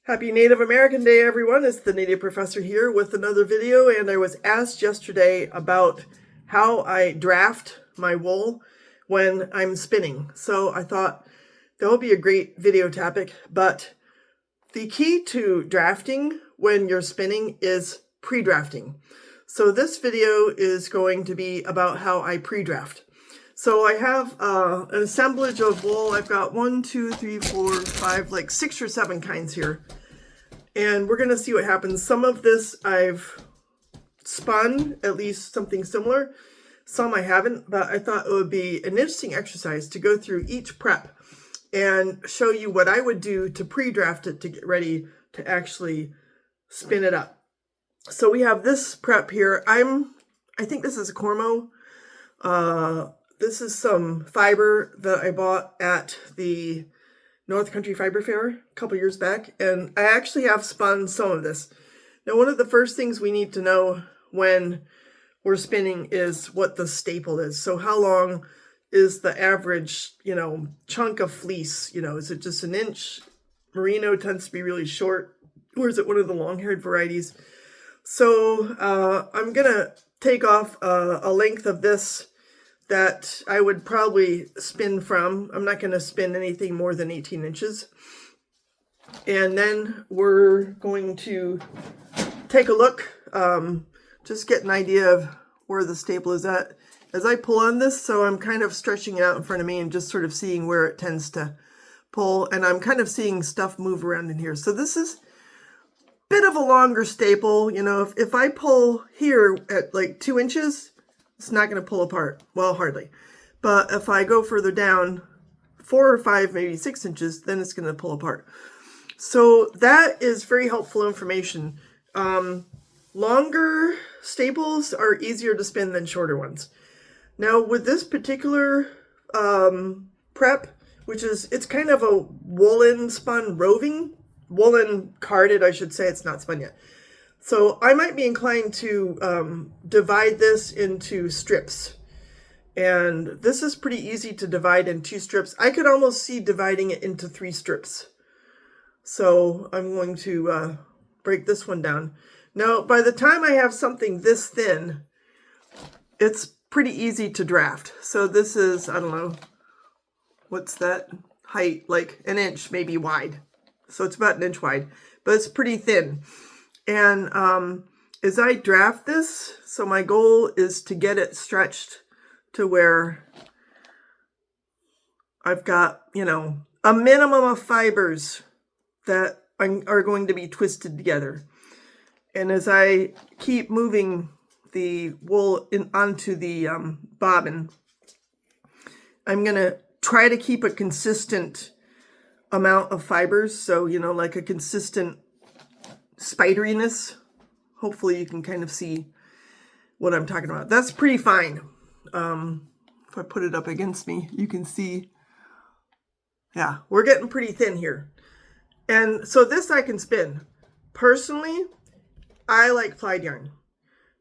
Happy Native American Day, everyone. It's the Native Professor here with another video, and I was asked yesterday about how I draft my wool when I'm spinning. So I thought that would be a great video topic, but the key to drafting when you're spinning is pre-drafting. So this video is going to be about how I pre-draft. So I have an assemblage of wool. I've got 1, 2, 3, 4, 5, like 6 or 7 kinds here. And we're going to see what happens. Some of this I've spun, at least something similar. Some I haven't, but I thought it would be an interesting exercise to go through each prep and show you what I would do to pre-draft it to get ready to actually spin it up. So we have this prep here. I think this is a Cormo. This is some fiber that I bought at the North Country Fiber Fair a couple years back, and I actually have spun some of this. Now, one of the first things we need to know when we're spinning is what the staple is. So how long is the average, chunk of fleece? Is it just an inch? Merino tends to be really short, or is it one of the long-haired varieties? So I'm gonna take off a length of this that I would probably spin from. I'm not going to spin anything more than 18 inches. And then we're going to take a look, just get an idea of where the staple is at as I pull on this. So I'm kind of stretching it out in front of me and just sort of seeing where it tends to pull. And I'm kind of seeing stuff move around in here. So this is a bit of a longer staple. If I pull here at like 2 inches, it's not going to pull apart. Well, hardly. But if I go further down 4 or 5, maybe 6 inches, then it's going to pull apart. So that is very helpful information. Longer staples are easier to spin than shorter ones. Now with this particular prep, it's kind of a woolen spun roving, woolen carded, I should say. It's not spun yet. So I might be inclined to divide this into strips. And this is pretty easy to divide in 2 strips. I could almost see dividing it into 3 strips. So I'm going to break this one down. Now, by the time I have something this thin, it's pretty easy to draft. So this is, I don't know, what's that height? Like an inch maybe wide. So it's about an inch wide, but it's pretty thin. And as I draft this, so my goal is to get it stretched to where I've got, a minimum of fibers that are going to be twisted together. And as I keep moving the wool onto the bobbin, I'm going to try to keep a consistent amount of fibers. So, like a consistent spideriness. Hopefully you can kind of see what I'm talking about. That's pretty fine. If I put it up against me, you can see, yeah, we're getting pretty thin here. And so this I can spin. Personally, I like plied yarn.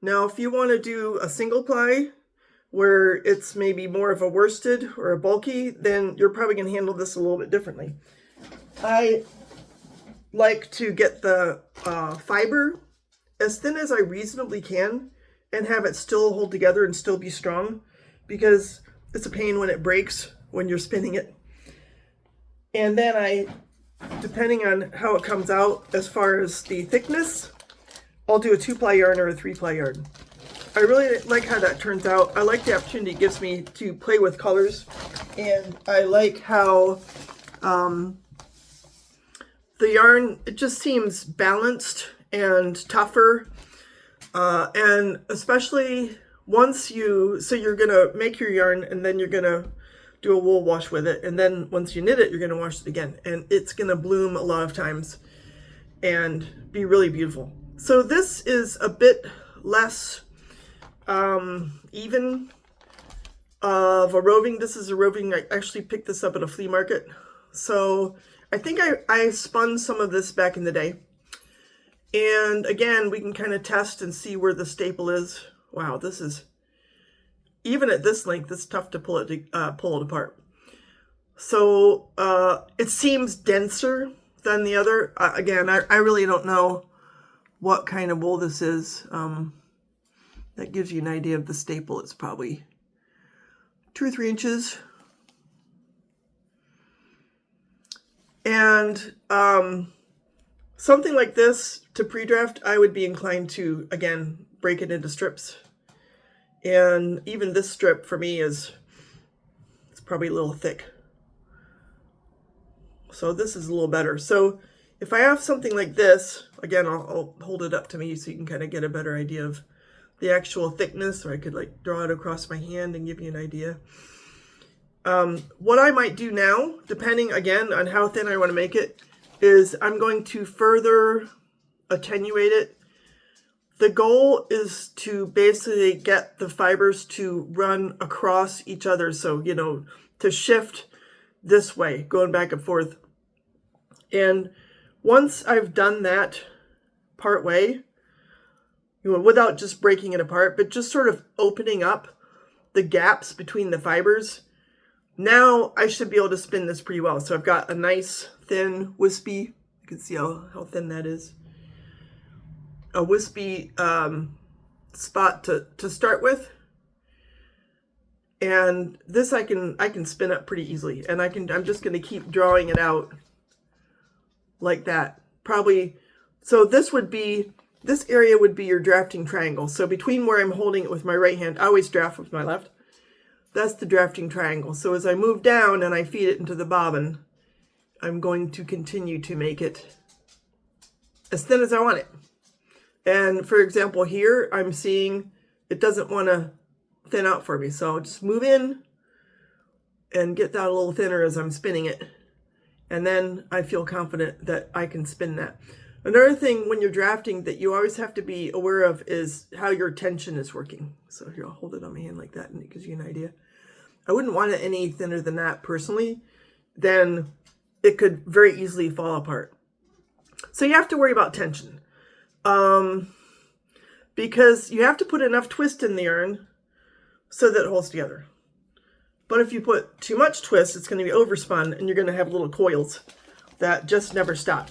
Now, if you want to do a single ply where it's maybe more of a worsted or a bulky, then you're probably going to handle this a little bit differently. I like to get the fiber as thin as I reasonably can and have it still hold together and still be strong, because it's a pain when it breaks when you're spinning it. And then depending on how it comes out as far as the thickness, I'll do a 2-ply yarn or a 3-ply yarn. I really like how that turns out. I like the opportunity it gives me to play with colors, and I like how the yarn, it just seems balanced and tougher. And especially once you're going to make your yarn and then you're going to do a wool wash with it. And then once you knit it, you're going to wash it again. And it's going to bloom a lot of times and be really beautiful. So this is a bit less even of a roving. This is a roving. I actually picked this up at a flea market. So I think I spun some of this back in the day. And again, we can kind of test and see where the staple is. Wow, this is, even at this length, it's tough to pull it apart. So it seems denser than the other. Again, I really don't know what kind of wool this is. That gives you an idea of the staple. It's probably 2 or 3 inches. And something like this to pre-draft, I would be inclined to, again, break it into strips. And even this strip for me it's probably a little thick. So this is a little better. So if I have something like this, again, I'll hold it up to me so you can kind of get a better idea of the actual thickness, or I could like draw it across my hand and give you an idea. What I might do now, depending again on how thin I want to make it, is I'm going to further attenuate it. The goal is to basically get the fibers to run across each other. So, you know, to shift this way, going back and forth. And once I've done that part way, you know, without just breaking it apart, but just sort of opening up the gaps between the fibers, now I should be able to spin this pretty well. So I've got a nice thin wispy, you can see how thin that is, a wispy spot to start with. And this I can spin up pretty easily, and I'm just going to keep drawing it out like that. Probably, so this area would be your drafting triangle. So between where I'm holding it with my right hand, I always draft with my left. That's the drafting triangle. So as I move down and I feed it into the bobbin, I'm going to continue to make it as thin as I want it. And for example, here I'm seeing it doesn't want to thin out for me. So I'll just move in and get that a little thinner as I'm spinning it. And then I feel confident that I can spin that. Another thing when you're drafting that you always have to be aware of is how your tension is working. So here, I'll hold it on my hand like that and it gives you an idea. I wouldn't want it any thinner than that personally. Then it could very easily fall apart. So you have to worry about tension. Because you have to put enough twist in the yarn so that it holds together. But if you put too much twist, it's going to be overspun and you're going to have little coils that just never stop.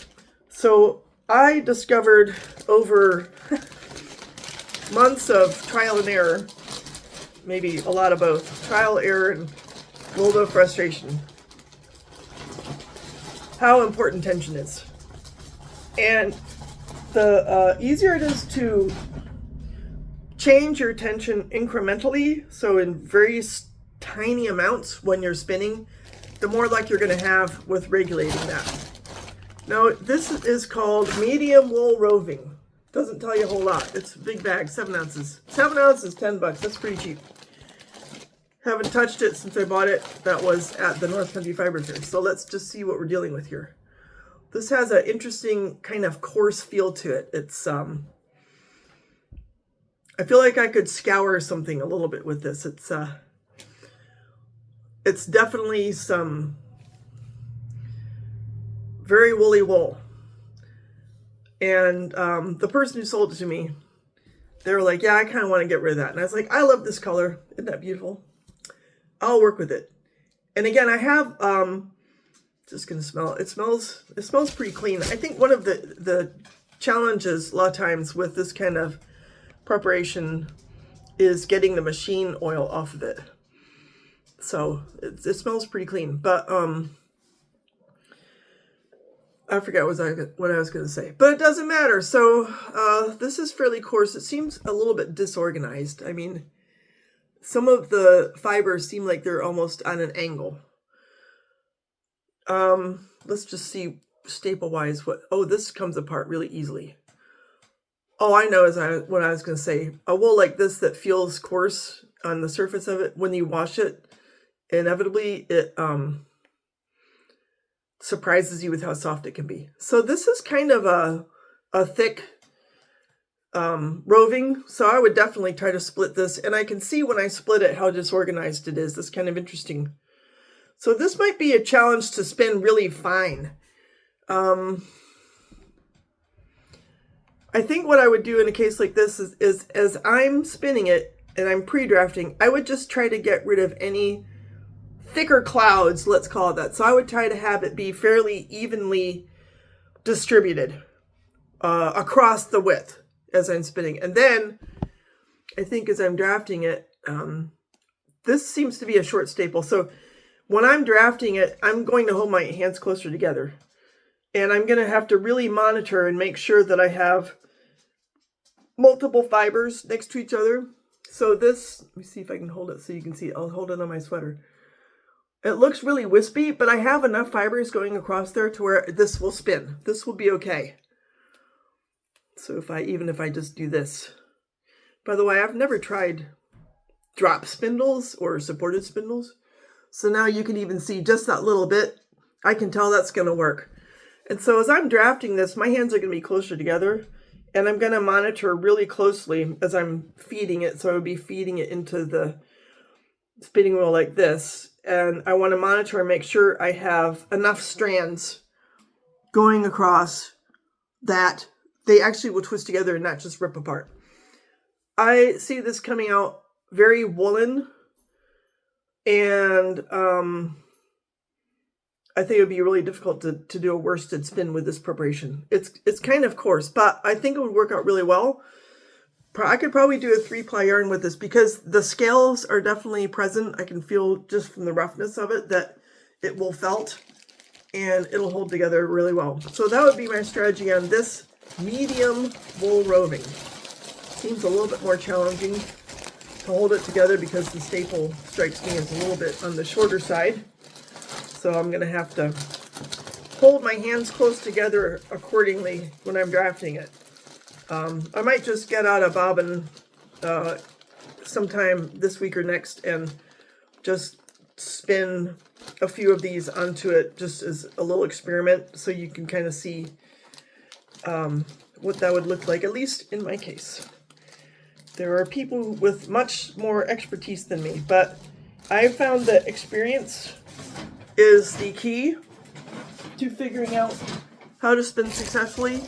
So I discovered over months of trial and error, maybe a lot of both, trial, error, and a little bit of frustration, how important tension is. And the easier it is to change your tension incrementally, so in very tiny amounts when you're spinning, the more luck you're going to have with regulating that. Now, this is called medium wool roving. Doesn't tell you a whole lot. It's a big bag, 7 ounces. 7 ounces, $10. That's pretty cheap. Haven't touched it since I bought it. That was at the North Country Fiber Fair. So let's just see what we're dealing with here. This has an interesting kind of coarse feel to it. It's I feel like I could scour something a little bit with this. It's definitely some very woolly wool. And the person who sold it to me, they were like, yeah, I kind of want to get rid of that. And I was like, I love this color. Isn't that beautiful? I'll work with it. And again, I have, just going to smell it. It smells pretty clean. I think one of the challenges a lot of times with this kind of preparation is getting the machine oil off of it. So it smells pretty clean, but I forgot what I was going to say, but it doesn't matter. So this is fairly coarse. It seems a little bit disorganized. I mean, some of the fibers seem like they're almost on an angle. Let's just see staple-wise this comes apart really easily. Oh, I know what I was going to say. A wool like this that feels coarse on the surface of it, when you wash it, inevitably it surprises you with how soft it can be. So this is kind of a thick roving. So I would definitely try to split this. And I can see when I split it how disorganized it is. That's kind of interesting. So this might be a challenge to spin really fine. I think what I would do in a case like this is as I'm spinning it and I'm pre-drafting, I would just try to get rid of any thicker clouds, let's call it that. So I would try to have it be fairly evenly distributed across the width as I'm spinning. And then I think as I'm drafting it, this seems to be a short staple. So when I'm drafting it, I'm going to hold my hands closer together. And I'm going to have to really monitor and make sure that I have multiple fibers next to each other. So this, let me see if I can hold it so you can see. I'll hold it on my sweater. It looks really wispy, but I have enough fibers going across there to where this will spin. This will be okay. So even if I just do this. By the way, I've never tried drop spindles or supported spindles. So now you can even see just that little bit. I can tell that's going to work. And so as I'm drafting this, my hands are going to be closer together. And I'm going to monitor really closely as I'm feeding it. So I would be feeding it into the spinning wheel like this. And I want to monitor and make sure I have enough strands going across that they actually will twist together and not just rip apart. I see this coming out very woolen, and I think it would be really difficult to do a worsted spin with this preparation. It's kind of coarse, but I think it would work out really well. I could probably do a 3-ply yarn with this because the scales are definitely present. I can feel just from the roughness of it that it will felt and it'll hold together really well. So that would be my strategy on this medium wool roving. Seems a little bit more challenging to hold it together because the staple strikes me as a little bit on the shorter side. So I'm going to have to hold my hands close together accordingly when I'm drafting it. I might just get out a bobbin sometime this week or next and just spin a few of these onto it just as a little experiment so you can kind of see what that would look like, at least in my case. There are people with much more expertise than me, but I found that experience is the key to figuring out how to spin successfully.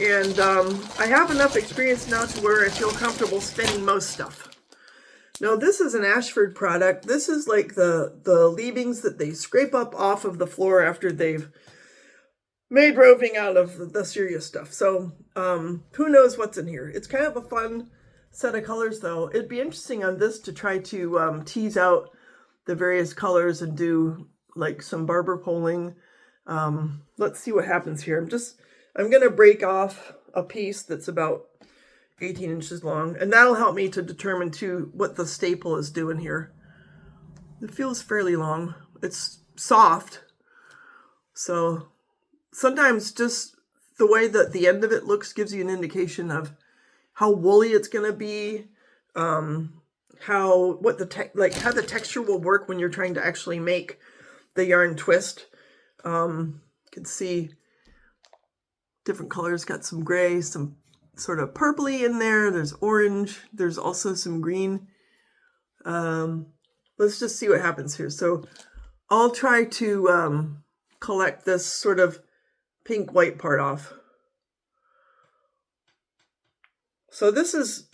And I have enough experience now to where I feel comfortable spinning most stuff. Now this is an Ashford product. This is like the leavings that they scrape up off of the floor after they've made roving out of the serious stuff. So who knows what's in here. It's kind of a fun set of colors though. It'd be interesting on this to try to tease out the various colors and do like some barber poling. Let's see what happens here. I'm going to break off a piece that's about 18 inches long, and that'll help me to determine too what the staple is doing here. It feels fairly long. It's soft. So sometimes just the way that the end of it looks gives you an indication of how woolly it's going to be, how the texture will work when you're trying to actually make the yarn twist. You can see different colors, got some gray, some sort of purpley in there. There's orange. There's also some green. Let's just see what happens here. So I'll try to collect this sort of pink white part off. So this is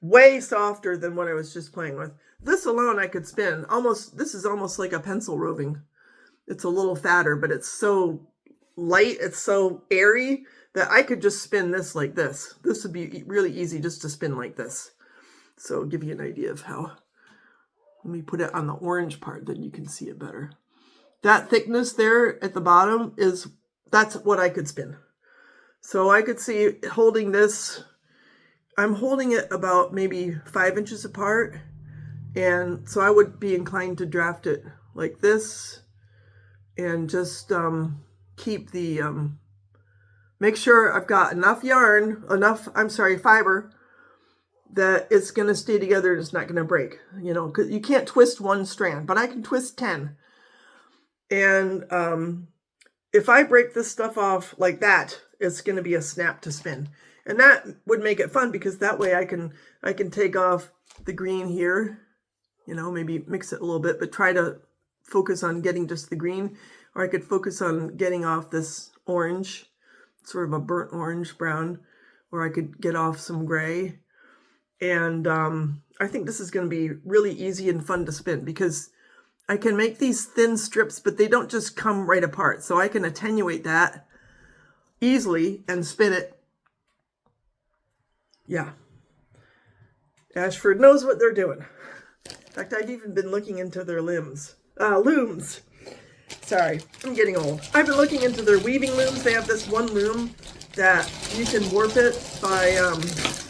way softer than what I was just playing with. This alone I could spin. This is almost like a pencil roving. It's a little fatter, but it's so light, it's so airy that I could just spin this like this. This would be really easy just to spin like this. So I'll give you an idea of how. Let me put it on the orange part, then you can see it better. That thickness there at the bottom that's what I could spin. So I could see holding this, I'm holding it about maybe 5 inches apart. And so I would be inclined to draft it like this and just keep the, make sure I've got enough fiber that it's going to stay together and it's not going to break. You know, 'cause you can't twist one strand, but I can twist 10. And if I break this stuff off like that, it's going to be a snap to spin. And that would make it fun because that way I can take off the green here, you know, maybe mix it a little bit, but try to focus on getting just the green. Or I could focus on getting off this orange, sort of a burnt orange brown, or I could get off some gray. And I think this is going to be really easy and fun to spin because I can make these thin strips, but they don't just come right apart. So I can attenuate that easily and spin it. Yeah. Ashford knows what they're doing. In fact, I've even been looking into their looms. Sorry, I'm getting old. I've been looking into their weaving looms. They have this one loom that you can warp it by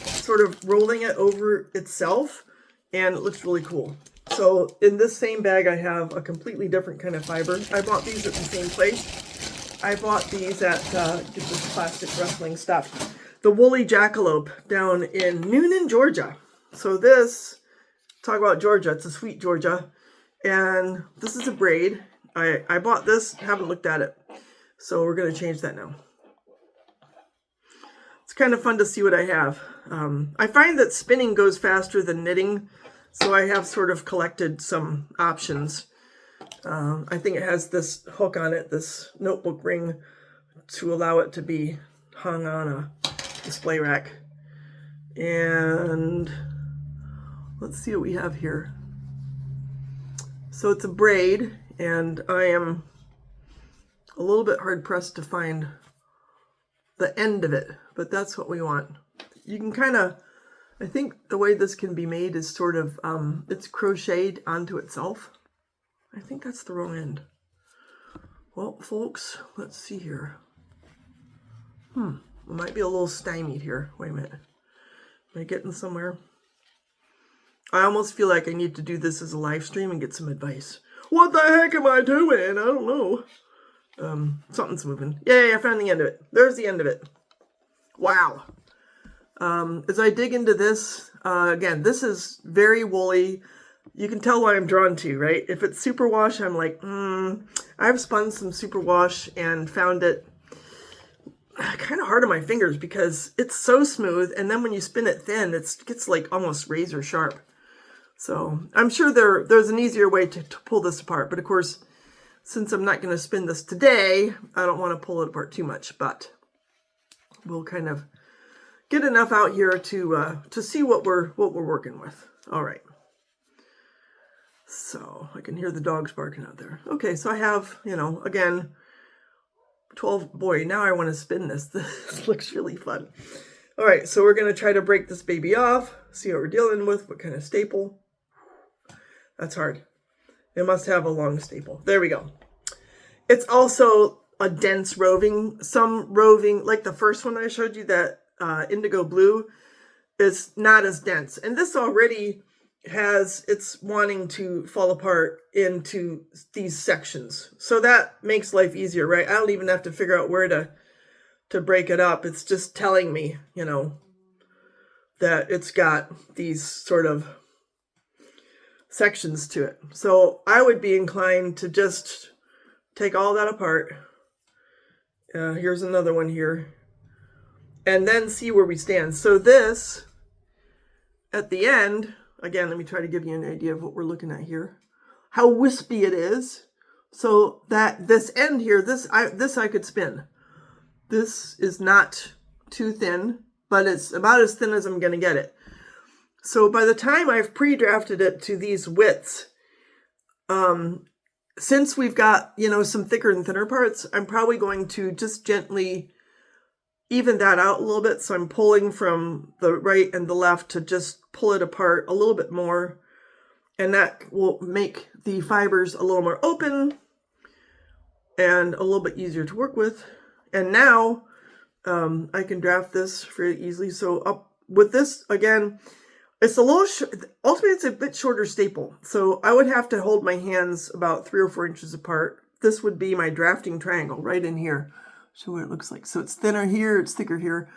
sort of rolling it over itself, and it looks really cool. So in this same bag, I have a completely different kind of fiber. I bought these at the same place. I bought these at, get this plastic wrestling stuff, the Woolly Jackalope down in Noonan, Georgia. So this, talk about Georgia, it's a sweet Georgia. And this is a braid. I bought this, haven't looked at it. So we're going to change that now. It's kind of fun to see what I have. I find that spinning goes faster than knitting. So I have sort of collected some options. I think it has this hook on it, this notebook ring, to allow it to be hung on a display rack. And let's see what we have here. So it's a braid, and I am a little bit hard pressed to find the end of it, but that's what we want. You can kind of, I think the way this can be made is sort of, it's crocheted onto itself. I think that's the wrong end. Well, folks, let's see here. I might be a little stymied here. Wait a minute. Am I getting somewhere? I almost feel like I need to do this as a live stream and get some advice. What the heck am I doing? I don't know. Something's moving. Yay, I found the end of it. There's the end of it. Wow. As I dig into this, again, this is very woolly. You can tell why I'm drawn to, right? If it's superwash, I'm like, I've spun some superwash and found it kind of hard on my fingers because it's so smooth. And then when you spin it thin, it gets like almost razor sharp. So I'm sure there's an easier way to pull this apart. But of course, since I'm not going to spin this today, I don't want to pull it apart too much. But we'll kind of get enough out here to see what we're working with. All right. So I can hear the dogs barking out there. Okay, so I have, again, 12. Boy, now I want to spin this. This looks really fun. All right, so we're going to try to break this baby off, see what we're dealing with, what kind of staple. That's hard. It must have a long staple. There we go. It's also a dense roving. Some roving, like the first one I showed you, that indigo blue, is not as dense. And this already it's wanting to fall apart into these sections. So that makes life easier, right? I don't even have to figure out where to break it up. It's just telling me, that it's got these sort of sections to it. So I would be inclined to just take all that apart. Here's another one here. And then see where we stand. So this, at the end, again, let me try to give you an idea of what we're looking at here. How wispy it is. So that this end here, this I could spin. This is not too thin, but it's about as thin as I'm going to get it. So by the time I've pre-drafted it to these widths, since we've got, some thicker and thinner parts, I'm probably going to just gently even that out a little bit. So I'm pulling from the right and the left to just pull it apart a little bit more. And that will make the fibers a little more open and a little bit easier to work with. And now I can draft this very easily. So up with this, again, it's a little, ultimately it's a bit shorter staple. So I would have to hold my hands about 3 or 4 inches apart. This would be my drafting triangle right in here. Show what it looks like. So it's thinner here, it's thicker here.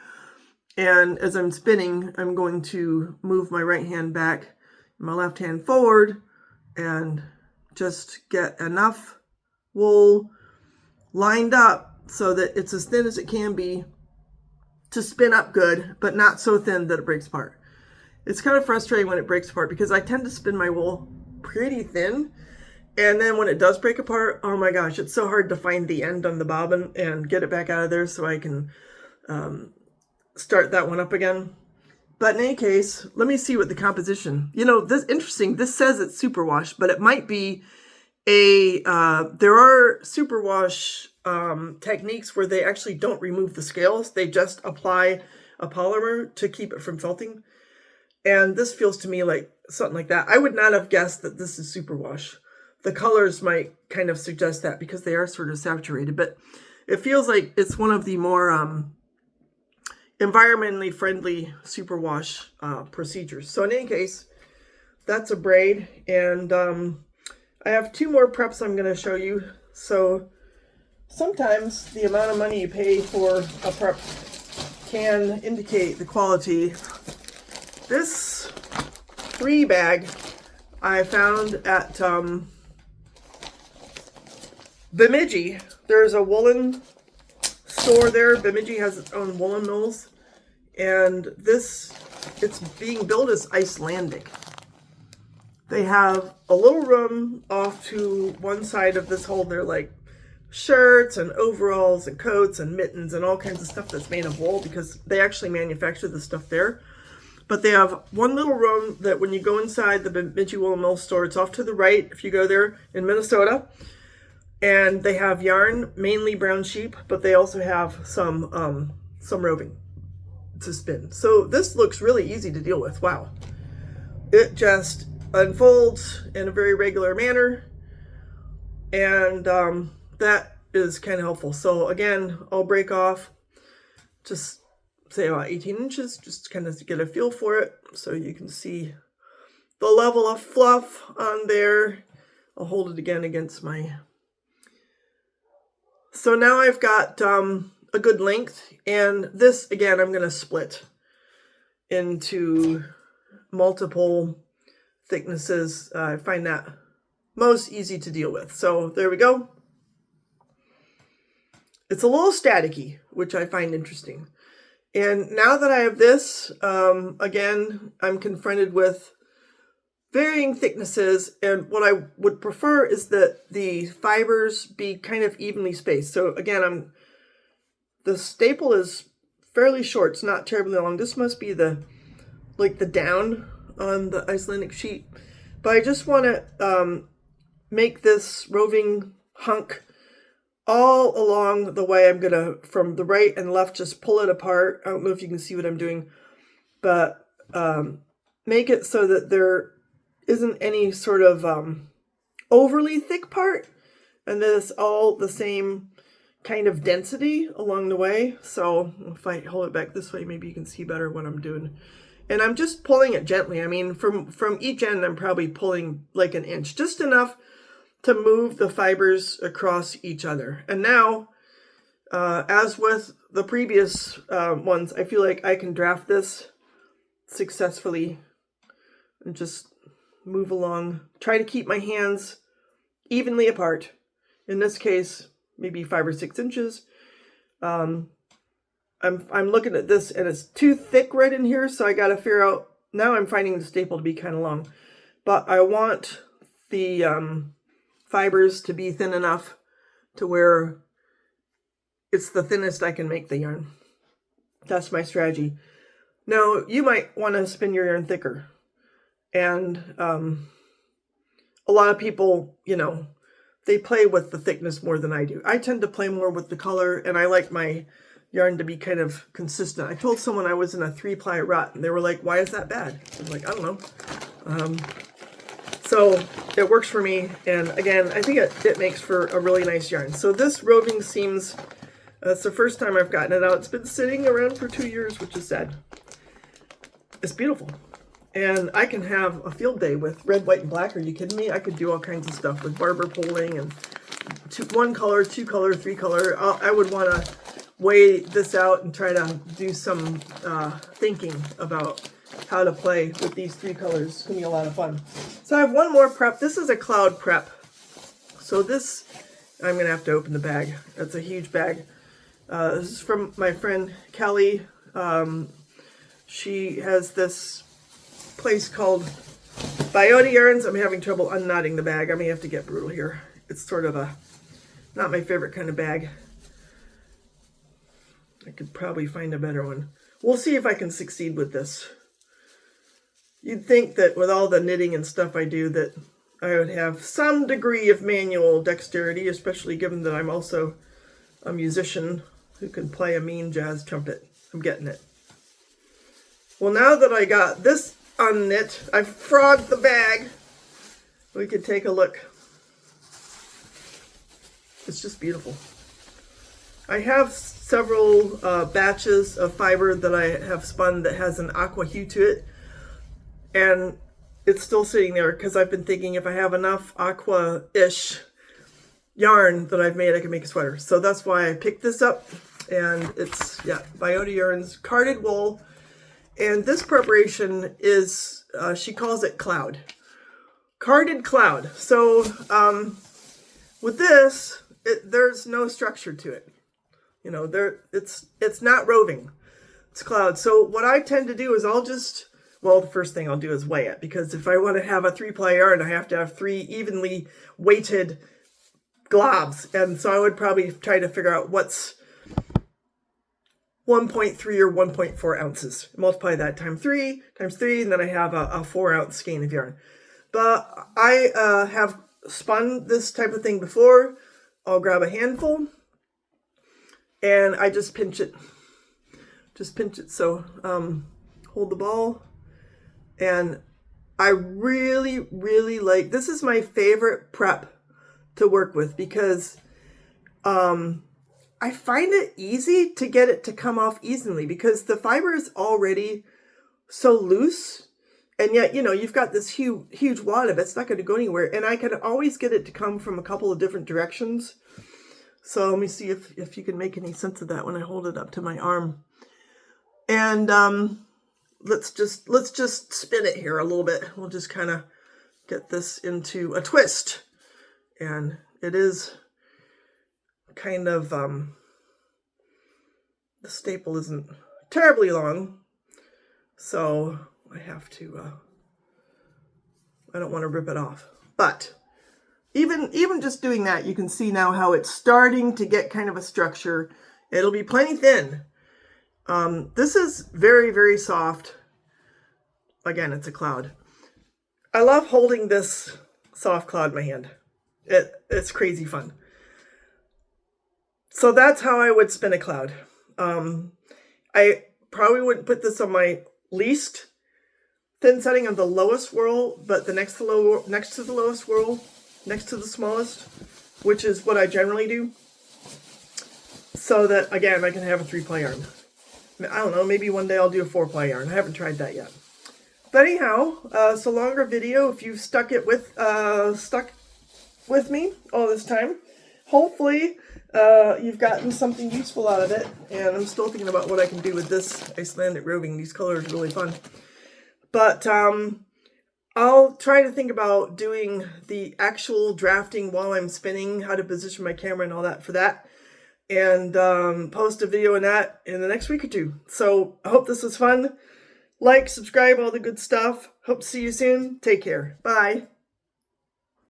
And as I'm spinning, I'm going to move my right hand back, my left hand forward, and just get enough wool lined up so that it's as thin as it can be to spin up good, but not so thin that it breaks apart. It's kind of frustrating when it breaks apart because I tend to spin my wool pretty thin. And then when it does break apart, oh my gosh, it's so hard to find the end on the bobbin and get it back out of there so I can start that one up again. But in any case, let me see what the composition, this interesting, this says it's superwash, but it might be there are superwash techniques where they actually don't remove the scales. They just apply a polymer to keep it from felting. And this feels to me like something like that. I would not have guessed that this is superwash. The colors might kind of suggest that because they are sort of saturated, but it feels like it's one of the more environmentally friendly superwash procedures. So in any case, that's a braid, and I have two more preps I'm going to show you. So sometimes the amount of money you pay for a prep can indicate the quality. This free bag I found at Bemidji. There's a woolen store there. Bemidji has its own woolen mills, and it's being billed as Icelandic. They have a little room off to one side of this hold. They're like shirts and overalls and coats and mittens and all kinds of stuff that's made of wool, because they actually manufacture the stuff there. But they have one little room that when you go inside the Bemidji Woolen Mill store, it's off to the right if you go there in Minnesota. And they have yarn, mainly brown sheep, but they also have some roving to spin. So this looks really easy to deal with. Wow. It just unfolds in a very regular manner, and that is kind of helpful. So again, I'll break off just say about 18 inches, just kind of to get a feel for it, so you can see the level of fluff on there. I'll hold it again against my... So now I've got a good length, and this again I'm going to split into multiple thicknesses. I find that most easy to deal with. So there we go. It's a little staticky, which I find interesting. And now that I have this, again, I'm confronted with varying thicknesses, and what I would prefer is that the fibers be kind of evenly spaced. So again, the staple is fairly short. It's not terribly long. This must be the down on the Icelandic sheet. But I just want to make this roving hunk all along the way. I'm going to, from the right and left, just pull it apart. I don't know if you can see what I'm doing, but make it so that there isn't any sort of overly thick part, and that it's all the same kind of density along the way. So if I hold it back this way, maybe you can see better what I'm doing. And I'm just pulling it gently. I mean, from each end, I'm probably pulling like an inch, just enough to move the fibers across each other. And now, as with the previous ones, I feel like I can draft this successfully and just move along. Try to keep my hands evenly apart. In this case, maybe 5 or 6 inches. I'm looking at this and it's too thick right in here, so I got to figure out. Now I'm finding the staple to be kind of long, but I want the fibers to be thin enough to where it's the thinnest I can make the yarn. That's my strategy. Now, you might want to spin your yarn thicker. And a lot of people, they play with the thickness more than I do. I tend to play more with the color, and I like my yarn to be kind of consistent. I told someone I was in a 3-ply rut, and they were like, why is that bad? I was like, I don't know. So it works for me, and again, I think it makes for a really nice yarn. So this roving seams, it's the first time I've gotten it out. It's been sitting around for 2 years, which is sad. It's beautiful. And I can have a field day with red, white, and black. Are you kidding me? I could do all kinds of stuff with barber pulling and 1 color, 2 color, 3 color. I would want to weigh this out and try to do some thinking about how to play with these 3 colors. It's going to be a lot of fun. So I have one more prep. This is a cloud prep. So this, I'm going to have to open the bag. That's a huge bag. This is from my friend Kelly. She has this place called Biota Yarns. I'm having trouble unknotting the bag. I may have to get brutal here. It's sort of not my favorite kind of bag. I could probably find a better one. We'll see if I can succeed with this. You'd think that with all the knitting and stuff I do that I would have some degree of manual dexterity, especially given that I'm also a musician who can play a mean jazz trumpet. I'm getting it. Well, now that I got this unknit, I frogged the bag. We could take a look. It's just beautiful. I have several batches of fiber that I have spun that has an aqua hue to it. And it's still sitting there because I've been thinking if I have enough aqua-ish yarn that I've made, I can make a sweater. So that's why I picked this up. And it's, yeah, Biota Yarn's carded wool. And this preparation is, she calls it cloud. Carded cloud. So with this, there's no structure to it. You know, it's not roving. It's cloud. So what I tend to do is I'll just, well, the first thing I'll do is weigh it. Because if I want to have a 3-ply yarn, I have to have 3 evenly weighted globs. And so I would probably try to figure out what's 1.3 or 1.4 ounces. Multiply that times 3, and then I have a 4-ounce skein of yarn. But I have spun this type of thing before. I'll grab a handful and I just pinch it. Just pinch it. So hold the ball. And I really, really like, this is my favorite prep to work with because I find it easy to get it to come off easily because the fiber is already so loose. And yet, you know, you've got this huge wad of it. It's not going to go anywhere. And I can always get it to come from a couple of different directions. So let me see if you can make any sense of that when I hold it up to my arm. And let's just spin it here a little bit. We'll just kind of get this into a twist. And it is kind of, the staple isn't terribly long. So I have to, I don't want to rip it off. But even just doing that, you can see now how it's starting to get kind of a structure. It'll be plenty thin. This is very, very soft. Again, it's a cloud. I love holding this soft cloud in my hand. It's crazy fun. So that's how I would spin a cloud. I probably wouldn't put this on my least thin setting on the lowest whirl, but the next to the lowest whirl, next to the smallest, which is what I generally do. So that, again, I can have a 3-ply yarn. I don't know, maybe one day I'll do a 4-ply yarn. I haven't tried that yet. But anyhow, it's a longer video. If you've stuck with me all this time, hopefully you've gotten something useful out of it. And I'm still thinking about what I can do with this Icelandic roving. These colors are really fun. But I'll try to think about doing the actual drafting while I'm spinning, how to position my camera and all that for that. And post a video on that in the next week or 2. So I hope this was fun. Like, subscribe, all the good stuff. Hope to see you soon. Take care. Bye.